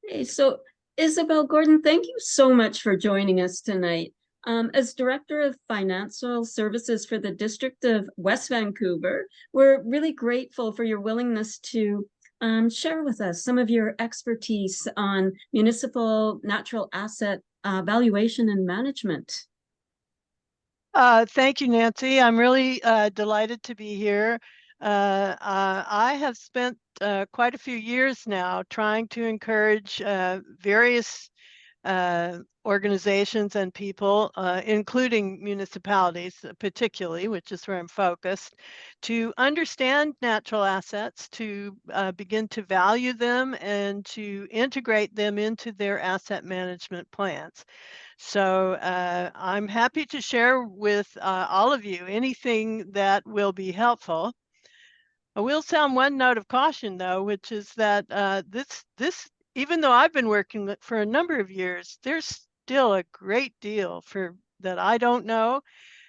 Hey, so Isabel Gordon, thank you so much for joining us tonight. As Director of Financial Services for the District of West Vancouver, we're really grateful for your willingness to share with us some of your expertise on municipal natural asset valuation and management. Thank you, Nancy. I'm really delighted to be here. I have spent quite a few years now trying to encourage various organizations and people, including municipalities particularly, which is where I'm focused, to understand natural assets, to begin to value them and to integrate them into their asset management plans. So I'm happy to share with all of you anything that will be helpful. I will sound one note of caution, though, which is that this even though I've been working for a number of years, there's still a great deal that I don't know,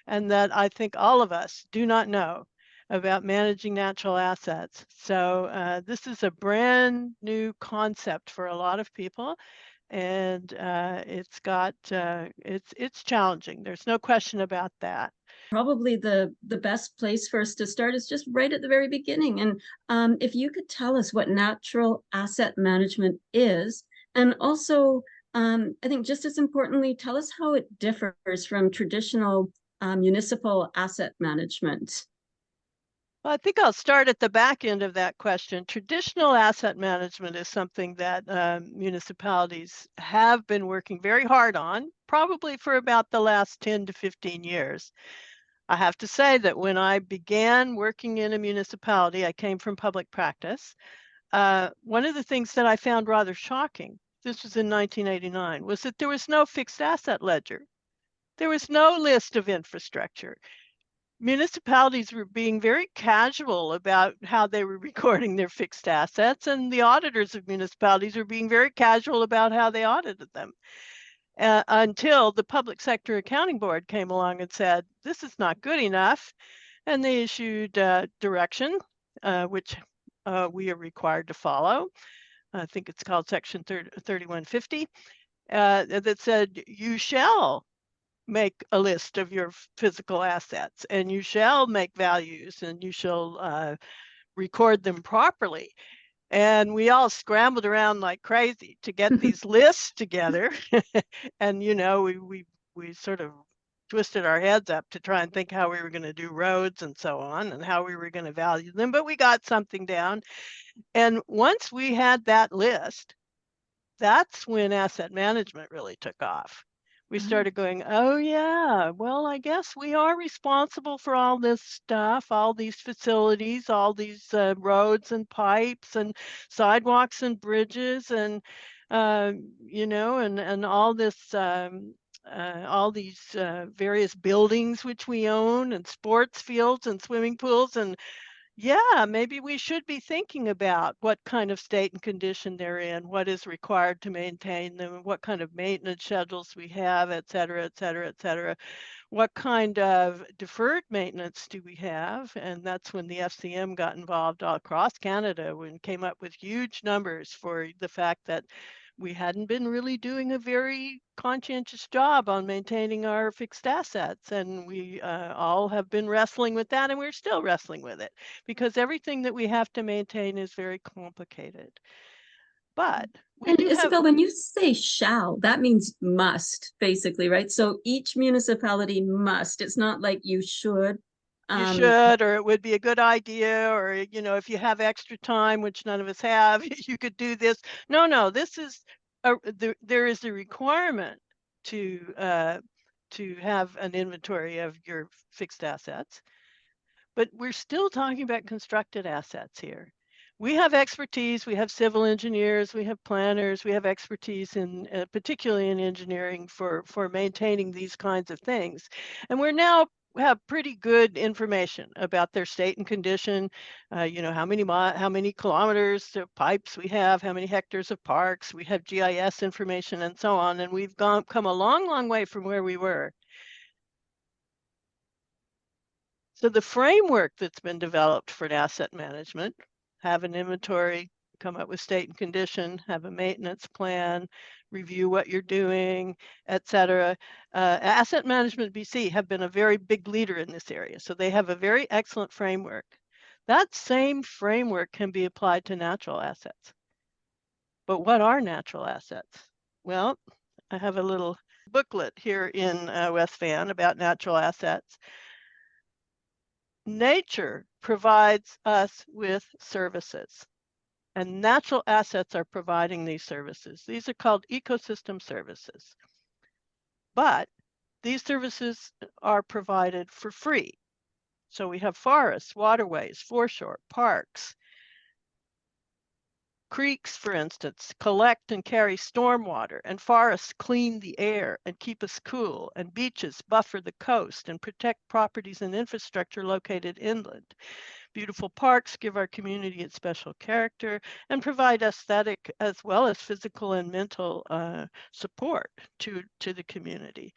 and that I think all of us do not know about managing natural assets. So this is a brand new concept for a lot of people, and it's challenging. There's no question about that. Probably the best place for us to start is just right at the very beginning. And if you could tell us what natural asset management is, and also, I think just as importantly, tell us how it differs from traditional municipal asset management. Well, I think I'll start at the back end of that question. Traditional asset management is something that municipalities have been working very hard on, probably for about the last 10 to 15 years. I have to say that when I began working in a municipality, I came from public practice. One of the things that I found rather shocking, this was in 1989, was that there was no fixed asset ledger. There was no list of infrastructure. Municipalities were being very casual about how they were recording their fixed assets, and the auditors of municipalities were being very casual about how they audited them. Until the Public Sector Accounting Board came along and said, this is not good enough, and they issued direction, which we are required to follow. I think it's called Section 3150, that said, you shall make a list of your physical assets, and you shall make values, and you shall record them properly. And we all scrambled around like crazy to get these lists together. And, we sort of twisted our heads up to try and think how we were going to do roads and so on, and how we were going to value them. But we got something down. And once we had that list, that's when asset management really took off. We started going, oh yeah, well, I guess we are responsible for all this stuff, all these facilities, all these roads and pipes and sidewalks and bridges, and and all these various buildings which we own, and sports fields and swimming pools. And yeah, maybe we should be thinking about what kind of state and condition they're in, what is required to maintain them, what kind of maintenance schedules we have, et cetera, et cetera, et cetera. What kind of deferred maintenance do we have? And that's when the FCM got involved all across Canada and came up with huge numbers for the fact that we hadn't been really doing a very conscientious job on maintaining our fixed assets. And we all have been wrestling with that, and we're still wrestling with it because everything that we have to maintain is very complicated. But we And do have. Isabel, when you say shall, that means must, basically, right? So each municipality must. It's not like you should. You Um, should, or it would be a good idea, or, if you have extra time, which none of us have, you could do this. No, this is, there is a requirement to have an inventory of your fixed assets, but we're still talking about constructed assets here. We have expertise, we have civil engineers, we have planners, we have expertise in, particularly in engineering for maintaining these kinds of things. And we're now have pretty good information about their state and condition. How many kilometers of pipes we have, how many hectares of parks, we have GIS information and so on. And we've come a long way from where we were. So the framework that's been developed for asset management, have an inventory, come up with state and condition, have a maintenance plan, review what you're doing, etc. Asset Management BC have been a very big leader in this area, so they have a very excellent framework. That same framework can be applied to natural assets. But what are natural assets? Well, I have a little booklet here in West Van about natural assets. Nature provides us with services, and natural assets are providing these services. These are called ecosystem services. But these services are provided for free. So we have forests, waterways, foreshore, parks. Creeks, for instance, collect and carry stormwater, and forests clean the air and keep us cool, and beaches buffer the coast and protect properties and infrastructure located inland. Beautiful parks give our community its special character and provide aesthetic as well as physical and mental support to the community.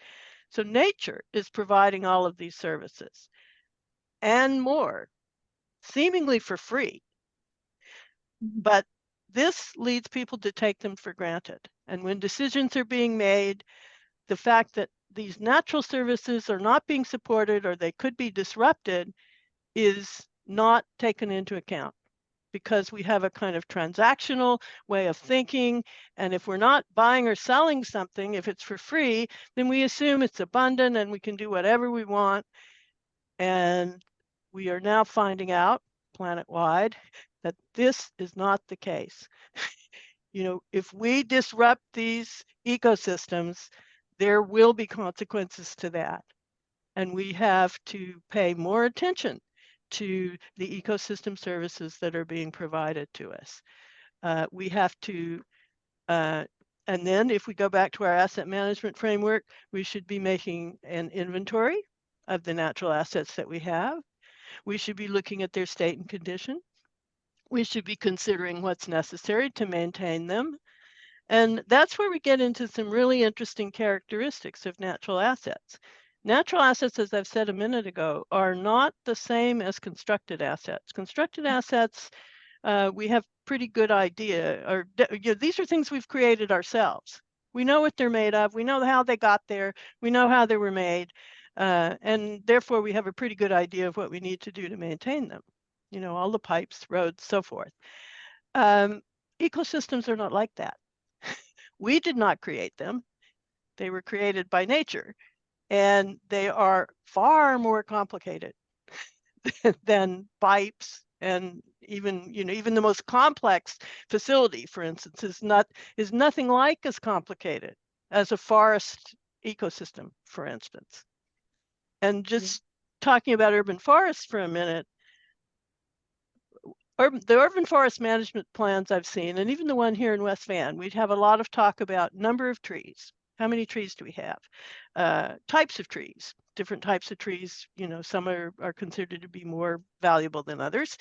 So nature is providing all of these services and more, seemingly for free. But this leads people to take them for granted. And when decisions are being made, the fact that these natural services are not being supported or they could be disrupted is not taken into account, because we have a kind of transactional way of thinking. And if we're not buying or selling something, if it's for free, then we assume it's abundant and we can do whatever we want. And we are now finding out planet-wide that this is not the case. You know, if we disrupt these ecosystems, there will be consequences to that. And we have to pay more attention to the ecosystem services that are being provided to us. We have to, and then if we go back to our asset management framework, we should be making an inventory of the natural assets that we have. We should be looking at their state and condition. We should be considering what's necessary to maintain them. And that's where we get into some really interesting characteristics of natural assets. Natural assets, as I've said a minute ago, are not the same as constructed assets. Constructed assets, we have pretty good idea, or you know, these are things we've created ourselves. We know what they're made of. We know how they got there. We know how they were made. And therefore, we have a pretty good idea of what we need to do to maintain them. You know, all the pipes, roads, so forth. Ecosystems are not like that. We did not create them. They were created by nature, and they are far more complicated than pipes, and even, you know, even the most complex facility, for instance, is nothing like as complicated as a forest ecosystem, for instance. And just talking about urban forests for a minute, the urban forest management plans I've seen, and even the one here in West Van, we'd have a lot of talk about number of trees. How many trees do we have? Types of trees, different types of trees. You know, some are considered to be more valuable than others.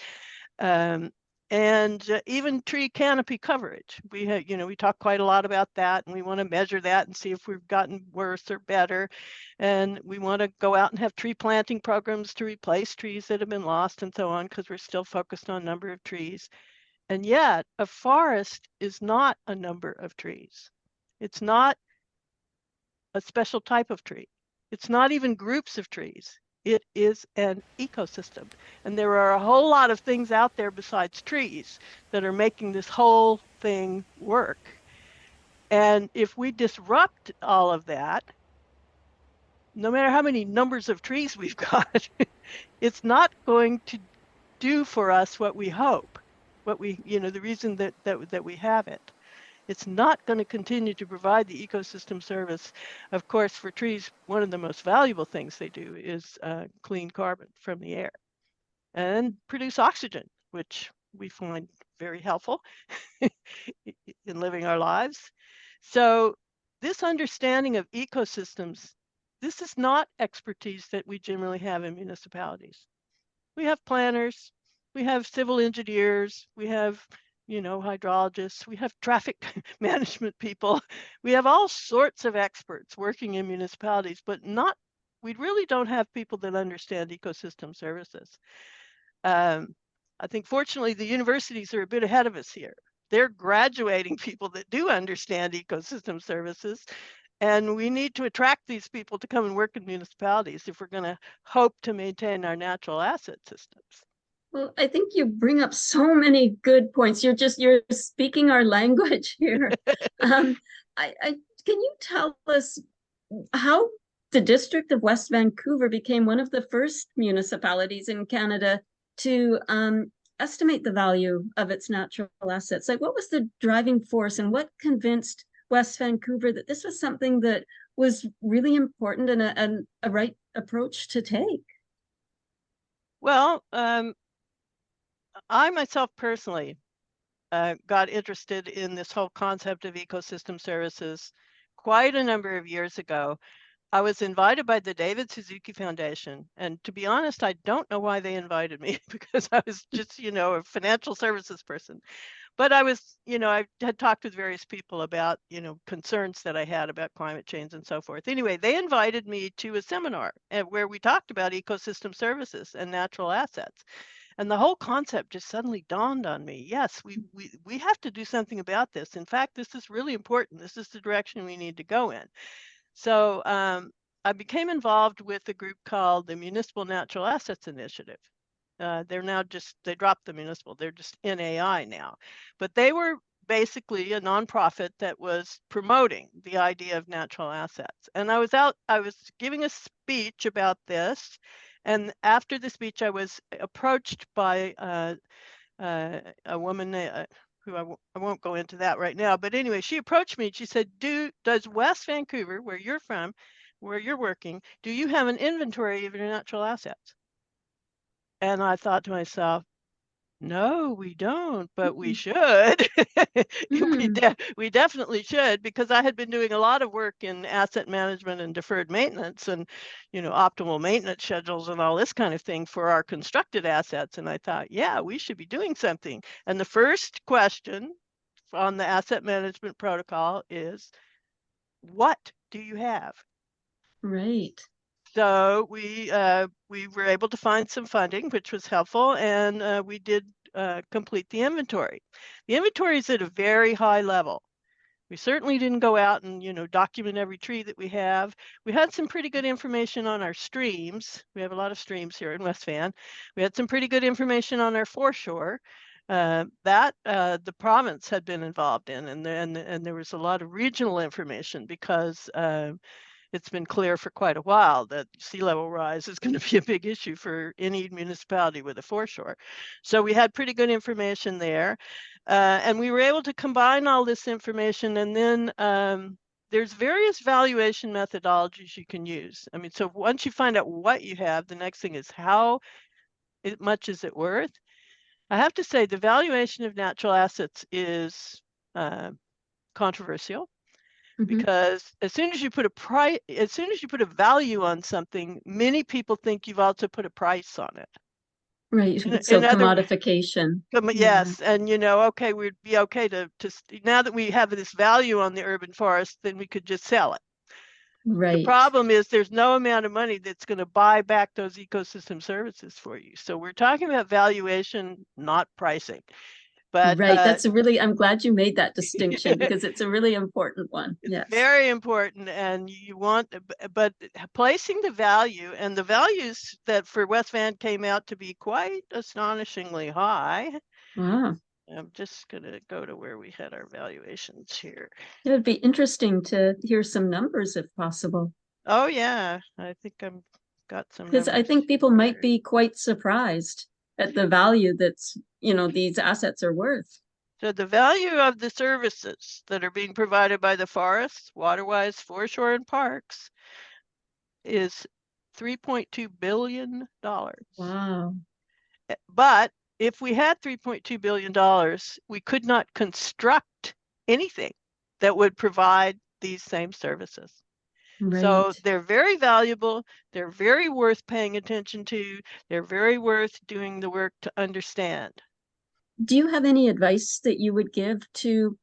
And even tree canopy coverage. We have, you know, we talk quite a lot about that, and we want to measure that and see if we've gotten worse or better. And we want to go out and have tree planting programs to replace trees that have been lost and so on, because we're still focused on number of trees. And yet, a forest is not a number of trees. It's not a special type of tree. It's not even groups of trees. It is an ecosystem. And there are a whole lot of things out there besides trees that are making this whole thing work. And if we disrupt all of that, no matter how many numbers of trees we've got, it's not going to do for us what we hope, what we, you know, the reason that we have it. It's not going to continue to provide the ecosystem service. Of course, for trees, one of the most valuable things they do is clean carbon from the air and produce oxygen, which we find very helpful in living our lives. So this understanding of ecosystems, this is not expertise that we generally have in municipalities. We have planners, we have civil engineers, we have, you know, hydrologists, we have traffic management people, we have all sorts of experts working in municipalities, but we really don't have people that understand ecosystem services. I think fortunately the universities are a bit ahead of us here. they're graduating people that do understand ecosystem services. And we need to attract these people to come and work in municipalities if we're going to hope to maintain our natural asset systems. Well, I think you bring up so many good points. You're speaking our language here. Um, I can you tell us how the District of West Vancouver became one of the first municipalities in Canada to estimate the value of its natural assets? Like, what was the driving force, and what convinced West Vancouver that this was something that was really important and a right approach to take? Well, I myself personally got interested in this whole concept of ecosystem services quite a number of years ago. I was invited by the David Suzuki Foundation, and to be honest, I don't know why they invited me because I was just, a financial services person. But I was, I had talked with various people about, concerns that I had about climate change and so forth. Anyway, they invited me to a seminar where we talked about ecosystem services and natural assets. And the whole concept just suddenly dawned on me. Yes, we have to do something about this. In fact, this is really important. This is the direction we need to go in. So I became involved with a group called the Municipal Natural Assets Initiative. They're now they dropped the municipal, they're just NAI now. But they were basically a nonprofit that was promoting the idea of natural assets. And I was giving a speech about this. And after the speech, I was approached by a woman who I won't go into that right now. But anyway, she approached me and she said, does West Vancouver, where you're from, where you're working, do you have an inventory of your natural assets? And I thought to myself, no, we don't, but we should. We definitely should, because I had been doing a lot of work in asset management and deferred maintenance and, optimal maintenance schedules and all this kind of thing for our constructed assets. And I thought, yeah, we should be doing something. And the first question on the asset management protocol is, what do you have? Right. So we were able to find some funding, which was helpful, and we did complete the inventory. The inventory is at a very high level. We certainly didn't go out and document every tree that we have. We had some pretty good information on our streams. We have a lot of streams here in West Van. We had some pretty good information on our foreshore that the province had been involved in, and there was a lot of regional information because it's been clear for quite a while that sea level rise is going to be a big issue for any municipality with a foreshore. So we had pretty good information there. And we were able to combine all this information, and then there's various valuation methodologies you can use. I mean, so once you find out what you have, the next thing is how much is it worth? I have to say the valuation of natural assets is controversial. Because as soon as you put a value on something, many people think you've also put a price on it. Right. So commodification. Yes, and okay, we'd be okay to now that we have this value on the urban forest, then we could just sell it. Right. The problem is there's no amount of money that's going to buy back those ecosystem services for you. So we're talking about valuation, not pricing. But right, I'm glad you made that distinction because it's a really important one. Yes, very important. And but placing the value, and the values that for West Van came out to be quite astonishingly high. Wow. I'm just going to go to where we had our valuations here. It would be interesting to hear some numbers if possible. Oh yeah, I think I've got some numbers. Because I think people might be quite surprised at the value that's, these assets are worth. So the value of the services that are being provided by the forests, waterwise, foreshore, and parks is $3.2 billion. Wow. But if we had $3.2 billion, we could not construct anything that would provide these same services. Right. So they're very valuable. They're very worth paying attention to. They're very worth doing the work to understand. Do you have any advice that you would give to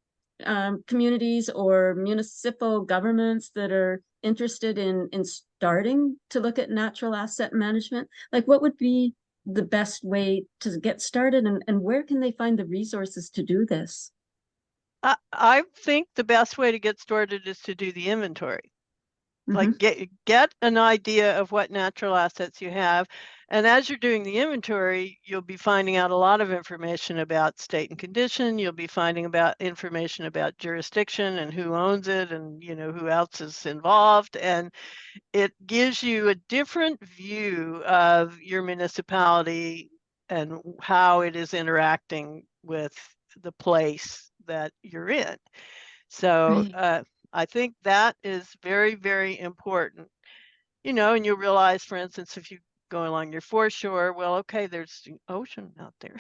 communities or municipal governments that are interested in starting to look at natural asset management? Like, what would be the best way to get started, and where can they find the resources to do this? I think the best way to get started is to do the inventory. Like get an idea of what natural assets you have. And as you're doing the inventory, you'll be finding out a lot of information about state and condition. You'll be finding about information about jurisdiction and who owns it and, you know, who else is involved. And it gives you a different view of your municipality and how it is interacting with the place that you're in. So I think that is very, very important. You know, and you'll realize, for instance, if you go along your foreshore, well, okay, there's the ocean out there.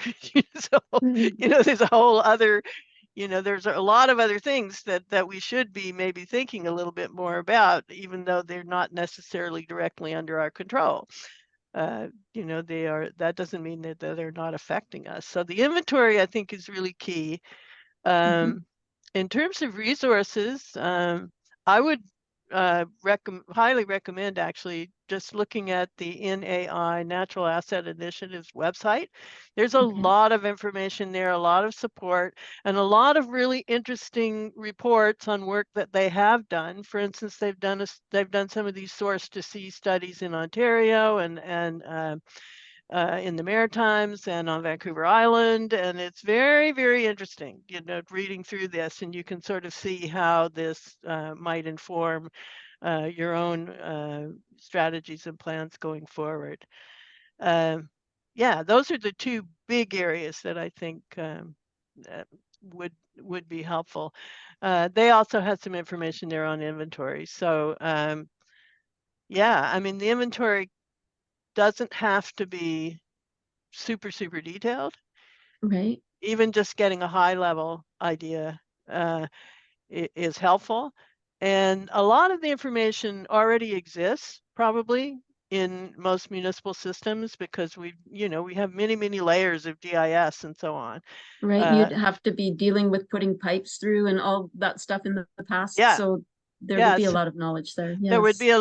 So, you know, there's a whole other, you know, there's a lot of other things that we should be maybe thinking a little bit more about, even though they're not necessarily directly under our control. You know, that doesn't mean that they're not affecting us. So the inventory, I think, is really key. In terms of resources, I would highly recommend actually just looking at the NAI Natural Asset Initiative's website. There's a lot of information there, a lot of support, and a lot of really interesting reports on work that they have done. For instance, they've done some of these source to sea studies in Ontario and in the Maritimes and on Vancouver Island. And it's very, very interesting, you know, reading through this, and you can sort of see how this might inform your own strategies and plans going forward. Yeah, those are the two big areas that I think would be helpful. They also had some information there on inventory. So yeah, I mean, the inventory doesn't have to be super, super detailed. Right. Even just getting a high level idea is helpful. And a lot of the information already exists probably in most municipal systems because we have many, many layers of GIS and so on. Right. You'd have to be dealing with putting pipes through and all that stuff in the past. Yeah. So there would be a lot of knowledge there. Yes. There would be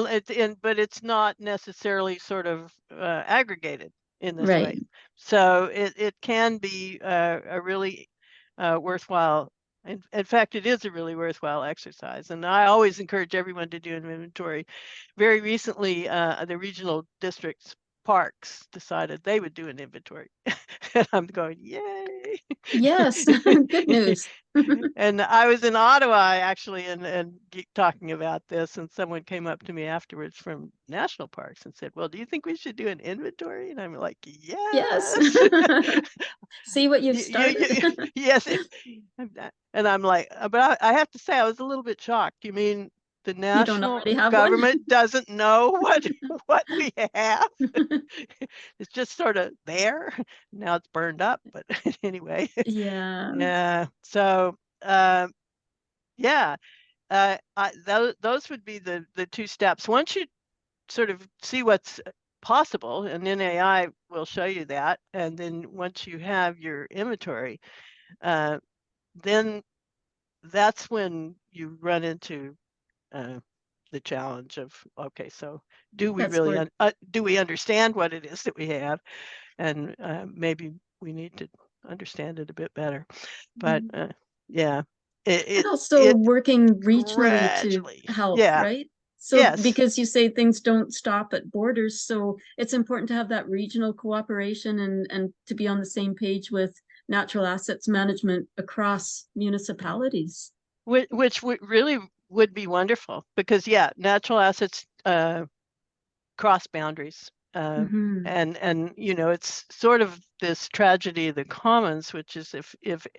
but it's not necessarily sort of aggregated in this way. So it can be a really worthwhile. In fact, it is a really worthwhile exercise. And I always encourage everyone to do an inventory. Very recently, the regional districts parks decided they would do an inventory. And I'm going, yay. Yes, good news. And I was in Ottawa actually and talking about this, and someone came up to me afterwards from national parks and said, well, do you think we should do an inventory? And I'm like, yes. See what you've started. Yes. And I'm like, but I have to say, I was a little bit shocked. You mean the national government doesn't know what we have? It's just sort of there. Now it's burned up, but anyway. Yeah. So yeah, those would be the two steps. Once you sort of see what's possible, and NAI will show you that, and then once you have your inventory, then that's when you run into the challenge of, okay, so do we really do we understand what it is that we have, and maybe we need to understand it a bit better. But yeah, and also working regionally to help, right? So because you say things don't stop at borders, so it's important to have that regional cooperation and to be on the same page with natural assets management across municipalities. Which really would be wonderful, because natural assets cross boundaries. And you know, it's sort of this tragedy of the commons, which is if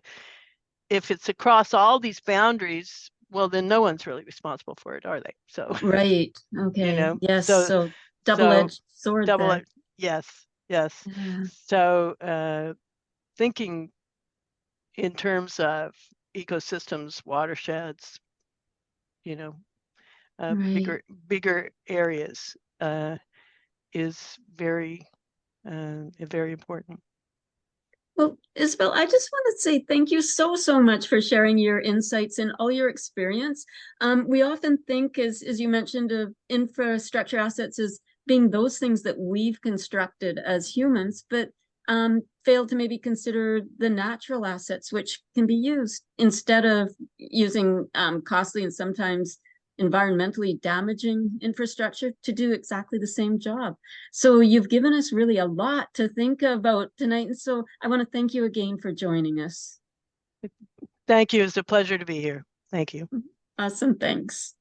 it's across all these boundaries, well, then no one's really responsible for it, are they? So okay, you know, yes, so double-edged sword. Yes. So thinking in terms of ecosystems, watersheds, you know, bigger areas is very important. Well, Isabel, I just want to say thank you so much for sharing your insights and all your experience. We often think, as you mentioned, of infrastructure assets as being those things that we've constructed as humans, but fail to maybe consider the natural assets which can be used instead of using costly and sometimes environmentally damaging infrastructure to do exactly the same job. So you've given us really a lot to think about tonight. And so I want to thank you again for joining us. Thank you. It's a pleasure to be here. Thank you. Awesome. Thanks.